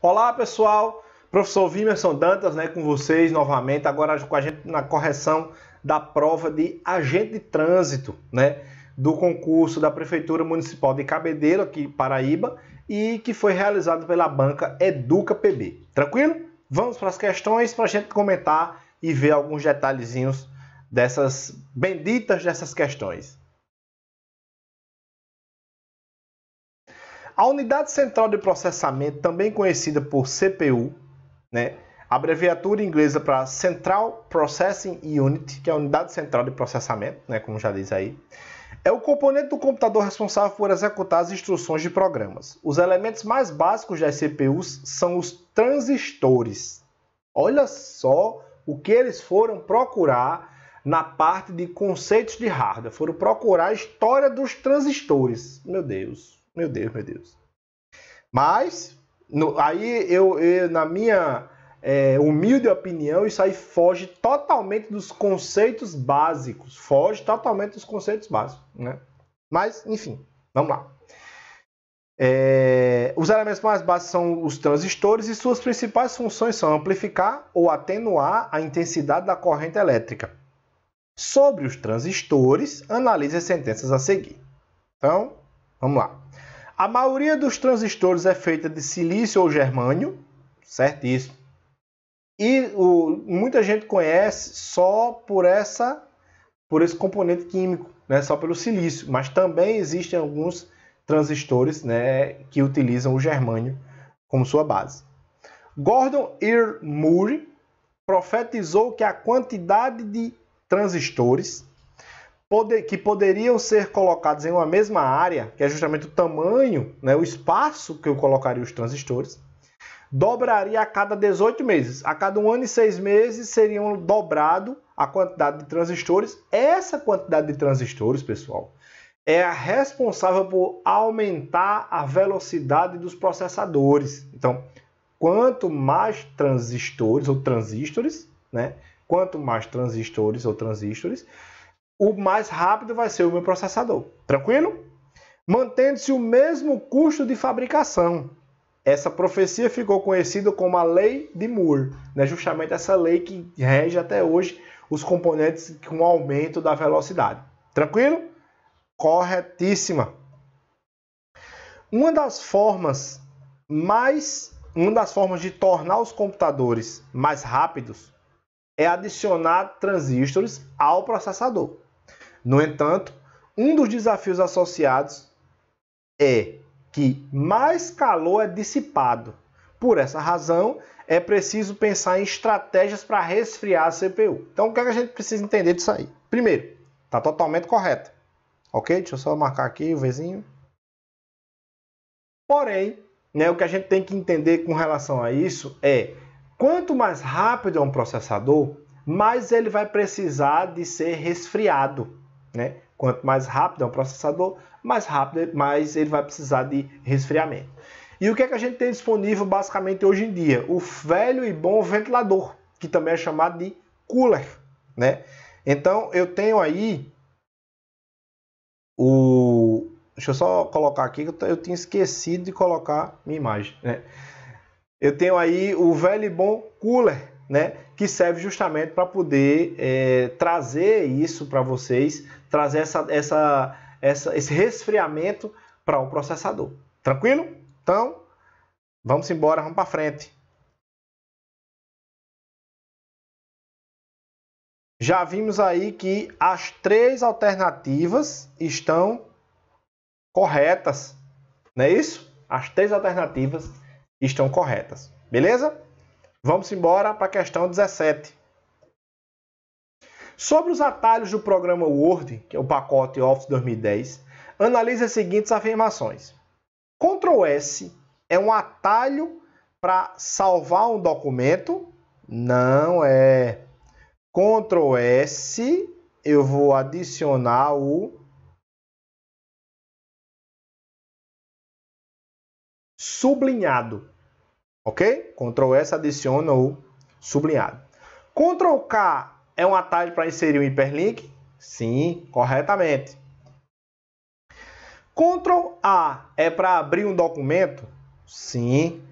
Olá pessoal, professor Vimerson Dantas, com vocês novamente, agora com a gente na correção da prova de agente de trânsito, do concurso da Prefeitura Municipal de Cabedelo, aqui Paraíba, e que foi realizado pela banca Educa PB. Tranquilo? Vamos para as questões para a gente comentar e ver alguns detalhezinhos dessas questões. A unidade central de processamento, também conhecida por CPU, abreviatura inglesa para Central Processing Unit, que é a unidade central de processamento, como já diz aí, é o componente do computador responsável por executar as instruções de programas. Os elementos mais básicos das CPUs são os transistores. Olha só o que eles foram procurar na parte de conceitos de hardware. Foram procurar a história dos transistores. Meu Deus. Meu Deus, meu Deus. Mas, aí na minha humilde opinião, isso aí foge totalmente dos conceitos básicos. Mas, enfim, vamos lá. Os elementos mais básicos são os transistores e suas principais funções são amplificar ou atenuar a intensidade da corrente elétrica. Sobre os transistores, analise as sentenças a seguir. Então, vamos lá. A maioria dos transistores é feita de silício ou germânio, certíssimo. E muita gente conhece só por esse componente químico, só pelo silício. Mas também existem alguns transistores que utilizam o germânio como sua base. Gordon R. Moore profetizou que a quantidade de transistores que poderiam ser colocados em uma mesma área, que é justamente o tamanho, o espaço que eu colocaria os transistores, dobraria a cada 18 meses. A cada 1 ano e 6 meses seriam dobrado a quantidade de transistores. Essa quantidade de transistores, pessoal, é a responsável por aumentar a velocidade dos processadores. Então, quanto mais transistores ou transistores, o mais rápido vai ser o meu processador. Tranquilo? Mantendo-se o mesmo custo de fabricação. Essa profecia ficou conhecida como a Lei de Moore. Justamente essa lei que rege até hoje os componentes com aumento da velocidade. Tranquilo? Corretíssima. Uma das formas de tornar os computadores mais rápidos é adicionar transistores ao processador. No entanto, um dos desafios associados é que mais calor é dissipado. Por essa razão, é preciso pensar em estratégias para resfriar a CPU. Então, o que a gente precisa entender disso aí? Primeiro, está totalmente correto. Ok? Deixa eu só marcar aqui o Vzinho. Porém, o que a gente tem que entender com relação a isso é quanto mais rápido é um processador, mais ele vai precisar de ser resfriado. Quanto mais rápido é um processador, mais ele vai precisar de resfriamento. E o que a gente tem disponível basicamente hoje em dia? O velho e bom ventilador, que também é chamado de cooler. Então, eu tenho aí Deixa eu só colocar aqui, que eu tinha esquecido de colocar minha imagem. Eu tenho aí o velho e bom cooler, que serve justamente para poder trazer isso para vocês, trazer esse resfriamento para o processador. Tranquilo? Então, vamos embora, vamos para frente. Já vimos aí que as 3 alternativas estão corretas, não é isso? As 3 alternativas estão corretas, beleza? Vamos embora para a questão 17. Sobre os atalhos do programa Word, que é o pacote Office 2010, analise as seguintes afirmações. Ctrl S é um atalho para salvar um documento? Não é. Ctrl S, eu vou adicionar o sublinhado. Ok? Ctrl S adiciona o sublinhado. Ctrl K é um atalho para inserir um hiperlink? Sim, corretamente. Ctrl A é para abrir um documento? Sim.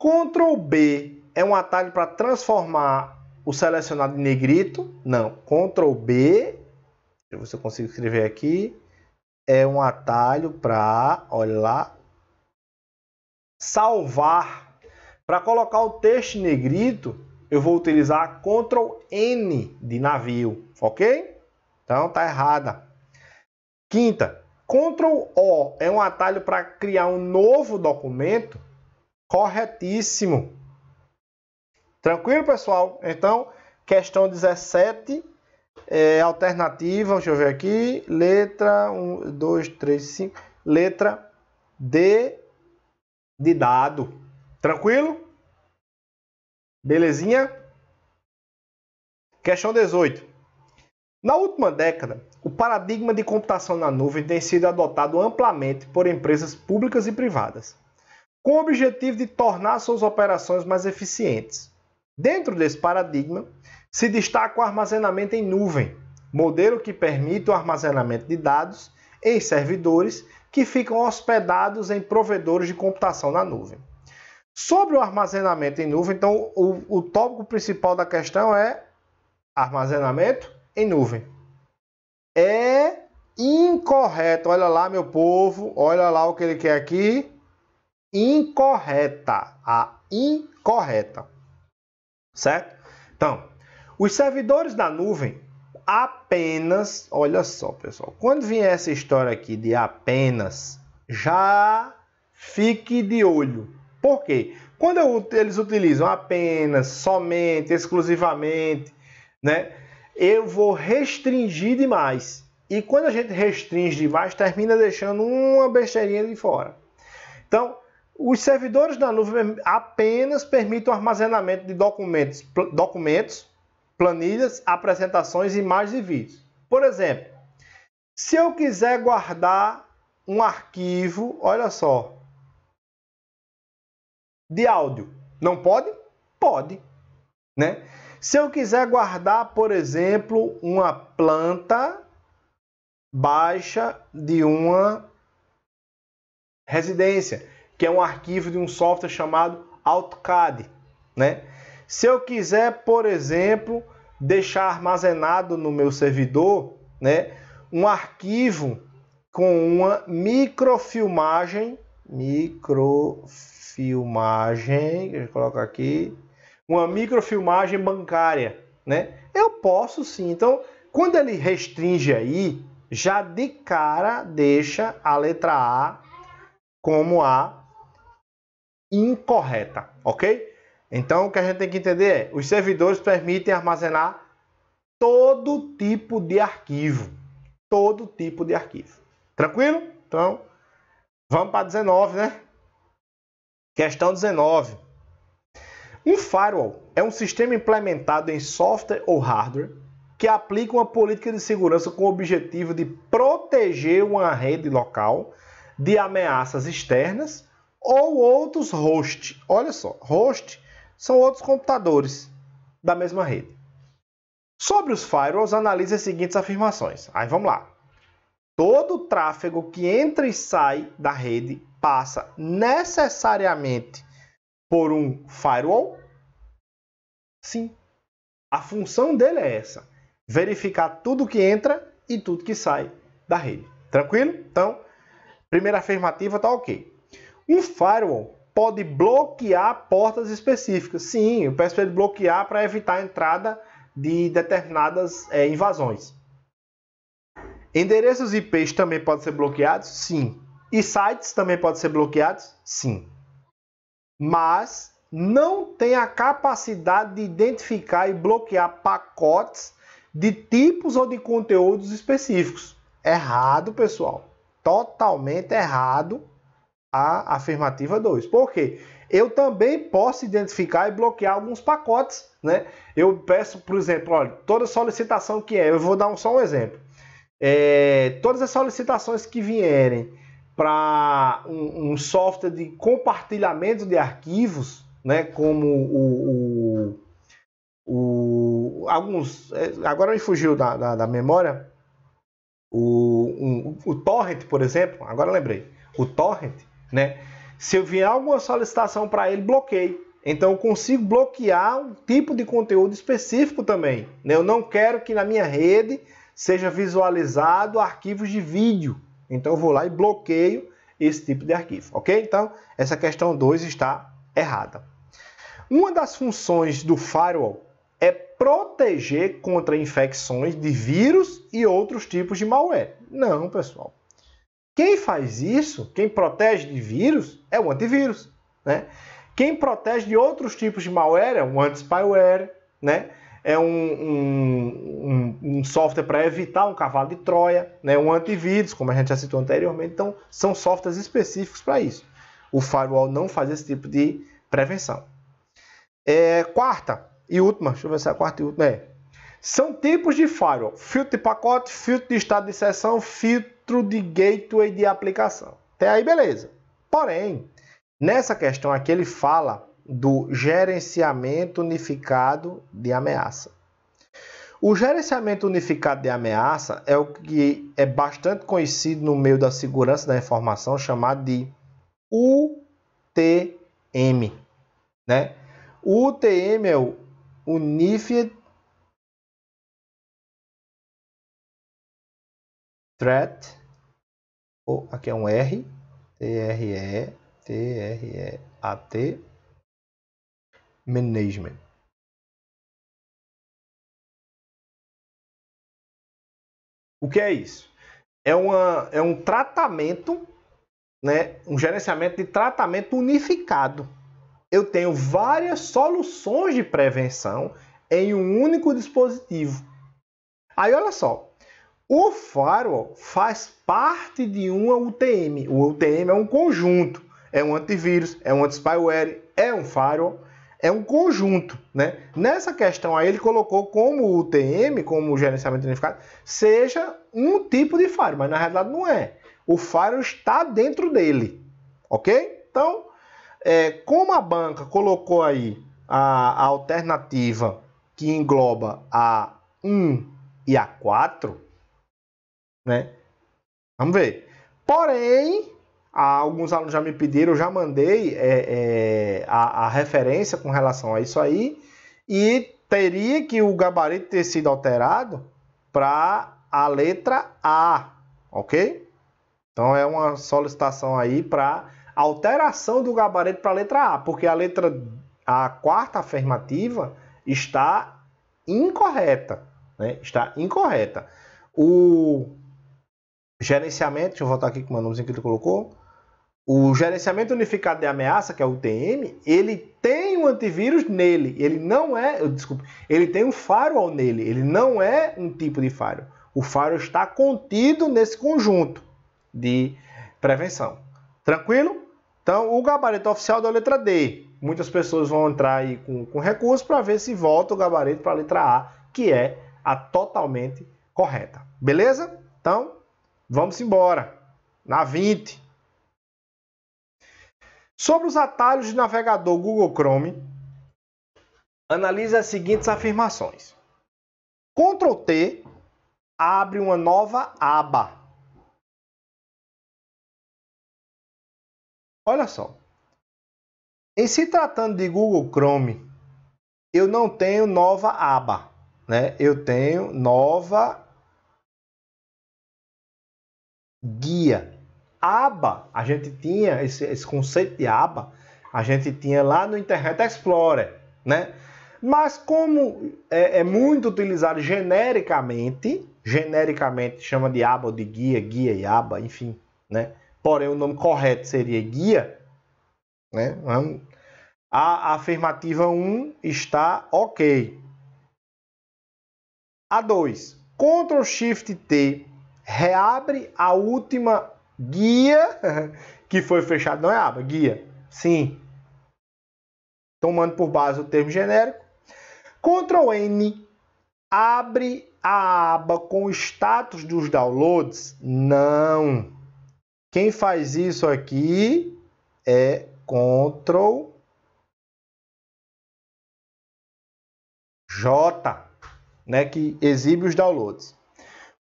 Ctrl B é um atalho para transformar o selecionado em negrito? Não. Ctrl B, deixa eu ver se eu consigo escrever aqui, é um atalho para, olha lá, salvar. Para colocar o texto em negrito, eu vou utilizar Ctrl N de navio, ok? Então tá errada. Quinta, Ctrl O é um atalho para criar um novo documento? Corretíssimo. Tranquilo, pessoal? Então, questão 17, alternativa, deixa eu ver aqui, letra 1, 2, 3, 5, letra D de dado. Tranquilo? Belezinha? Questão 18. Na última década, o paradigma de computação na nuvem tem sido adotado amplamente por empresas públicas e privadas, com o objetivo de tornar suas operações mais eficientes. Dentro desse paradigma, se destaca o armazenamento em nuvem, modelo que permite o armazenamento de dados em servidores que ficam hospedados em provedores de computação na nuvem. Sobre o armazenamento em nuvem, então, o tópico principal da questão é armazenamento em nuvem. É incorreto. Olha lá, meu povo, olha lá o que ele quer aqui. Incorreta. A incorreta. Certo? Então, os servidores da nuvem apenas, olha só, pessoal, quando vier essa história aqui de apenas, já fique de olho. Por quê? Quando eles utilizam apenas, somente, exclusivamente, né, eu vou restringir demais. E quando a gente restringe demais, termina deixando uma besteirinha de fora. Então, os servidores da nuvem apenas permitem o armazenamento de documentos, planilhas, apresentações, imagens e vídeos. Por exemplo, se eu quiser guardar um arquivo, olha só, de áudio, não pode? Pode, né? Se eu quiser guardar, por exemplo, uma planta baixa de uma residência, que é um arquivo de um software chamado AutoCAD, né? Se eu quiser, por exemplo, deixar armazenado no meu servidor, né, um arquivo com uma microfilmagem, deixa eu colocar aqui, uma microfilmagem bancária, né? Eu posso sim. Então, quando ele restringe aí, já de cara deixa a letra A como a incorreta, ok? Então, o que a gente tem que entender é, os servidores permitem armazenar todo tipo de arquivo. Todo tipo de arquivo. Tranquilo? Então, vamos para 19, né? Questão 19. Um firewall é um sistema implementado em software ou hardware que aplica uma política de segurança com o objetivo de proteger uma rede local de ameaças externas ou outros hosts. Olha só, host são outros computadores da mesma rede. Sobre os firewalls, analise as seguintes afirmações. Aí vamos lá. Todo o tráfego que entra e sai da rede passa necessariamente por um firewall? Sim. A função dele é essa. Verificar tudo que entra e tudo que sai da rede. Tranquilo? Então, primeira afirmativa está ok. Um firewall pode bloquear portas específicas. Sim, eu peço para ele bloquear para evitar a entrada de determinadas invasões. Endereços IPs também podem ser bloqueados? Sim. E sites também podem ser bloqueados? Sim. Mas não tem a capacidade de identificar e bloquear pacotes de tipos ou de conteúdos específicos. Errado, pessoal. Totalmente errado a afirmativa 2. Por quê? Eu também posso identificar e bloquear alguns pacotes, né? Eu peço, por exemplo, olha, toda solicitação que eu vou dar só um exemplo. Todas as solicitações que vierem para um software de compartilhamento de arquivos, né, como alguns, agora me fugiu da memória, o torrent, por exemplo, agora lembrei, o torrent, né? Se eu vier alguma solicitação para ele, bloqueio. Então eu consigo bloquear um tipo de conteúdo específico também. Eu não quero que na minha rede seja visualizado arquivos de vídeo. Então eu vou lá e bloqueio esse tipo de arquivo, ok? Então essa questão 2 está errada. Uma das funções do firewall é proteger contra infecções de vírus e outros tipos de malware. Não, pessoal. Quem faz isso, quem protege de vírus, é o antivírus, né? Quem protege de outros tipos de malware é um anti-spyware, né? É um software para evitar um cavalo de Troia, né? Um antivírus, como a gente já citou anteriormente. Então, são softwares específicos para isso. O firewall não faz esse tipo de prevenção. Quarta e última, deixa eu ver se é a quarta e última. São tipos de firewall: filtro de pacote, filtro de estado de sessão, filtro de gateway de aplicação. Até aí, beleza. Porém, nessa questão aqui ele fala do gerenciamento unificado de ameaça. O gerenciamento unificado de ameaça é o que é bastante conhecido no meio da segurança da informação, chamado de UTM, né? O UTM é o Unified Threat, aqui é um R, T-R-E-A-T, Management. O que é isso? É um tratamento, né? Um gerenciamento de tratamento unificado. Eu tenho várias soluções de prevenção em um único dispositivo. Aí, olha só. O firewall faz parte de uma UTM. O UTM é um conjunto. É um antivírus, é um anti-spyware, é um firewall, é um conjunto, né? Nessa questão aí ele colocou como UTM, como gerenciamento unificado, seja um tipo de firewall, mas na realidade não é. O firewall está dentro dele, ok? Então, como a banca colocou aí a alternativa que engloba a 1 e a 4, né? Vamos ver. Porém, alguns alunos já me pediram, eu já mandei a referência com relação a isso aí, e teria que o gabarito ter sido alterado para a letra A, ok? Então é uma solicitação aí para alteração do gabarito para a letra A, porque a quarta afirmativa está incorreta, né? Está incorreta. O gerenciamento, deixa eu voltar aqui com o meu nomezinho que ele colocou. O gerenciamento unificado de ameaça, que é o UTM, ele tem um antivírus nele. Ele não é, desculpa, ele tem um firewall nele. Ele não é um tipo de firewall. O firewall está contido nesse conjunto de prevenção. Tranquilo? Então, o gabarito oficial da letra D. Muitas pessoas vão entrar aí com recurso para ver se volta o gabarito para a letra A, que é a totalmente correta. Beleza? Então, vamos embora. Na 20. Sobre os atalhos de navegador Google Chrome, analise as seguintes afirmações. Ctrl T abre uma nova aba. Olha só. Em se tratando de Google Chrome, eu não tenho nova aba, né? Eu tenho nova guia. Aba, a gente tinha esse conceito de aba, a gente tinha lá no Internet Explorer, né? Mas como é muito utilizado genericamente chama de aba ou de guia, guia e aba, enfim, né? Porém o nome correto seria guia, né? A afirmativa 1 está ok. A 2, Ctrl Shift T reabre a última guia que foi fechada, não é aba, guia, sim, tomando por base o termo genérico. Ctrl N abre a aba com o status dos downloads, não. Quem faz isso aqui é Ctrl J, né, que exibe os downloads.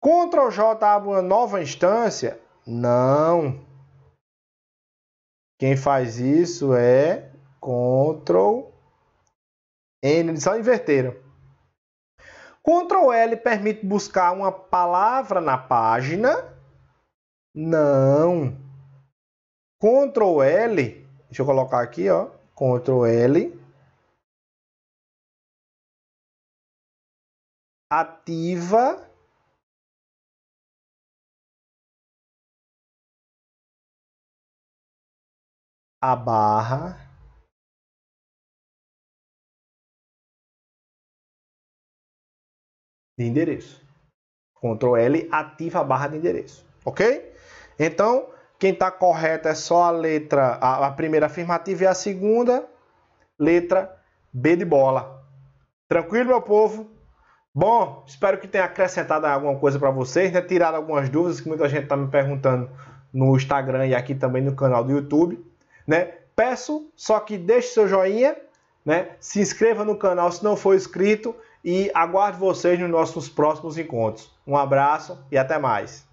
Ctrl J abre uma nova instância, não. Quem faz isso é Ctrl N, eles só inverteram. Ctrl L permite buscar uma palavra na página? Não. Ctrl L, deixa eu colocar aqui, ó. Ctrl L. Ativa a barra de endereço. Ctrl L ativa a barra de endereço, ok? Então, quem está correto é só a letra, a primeira afirmativa e a segunda, letra B de bola. Tranquilo, meu povo? Bom, espero que tenha acrescentado alguma coisa para vocês, né? Tirado algumas dúvidas que muita gente está me perguntando no Instagram e aqui também no canal do YouTube, né? Peço só que deixe seu joinha, né? Se inscreva no canal se não for inscrito e aguardo vocês nos nossos próximos encontros. Um abraço e até mais.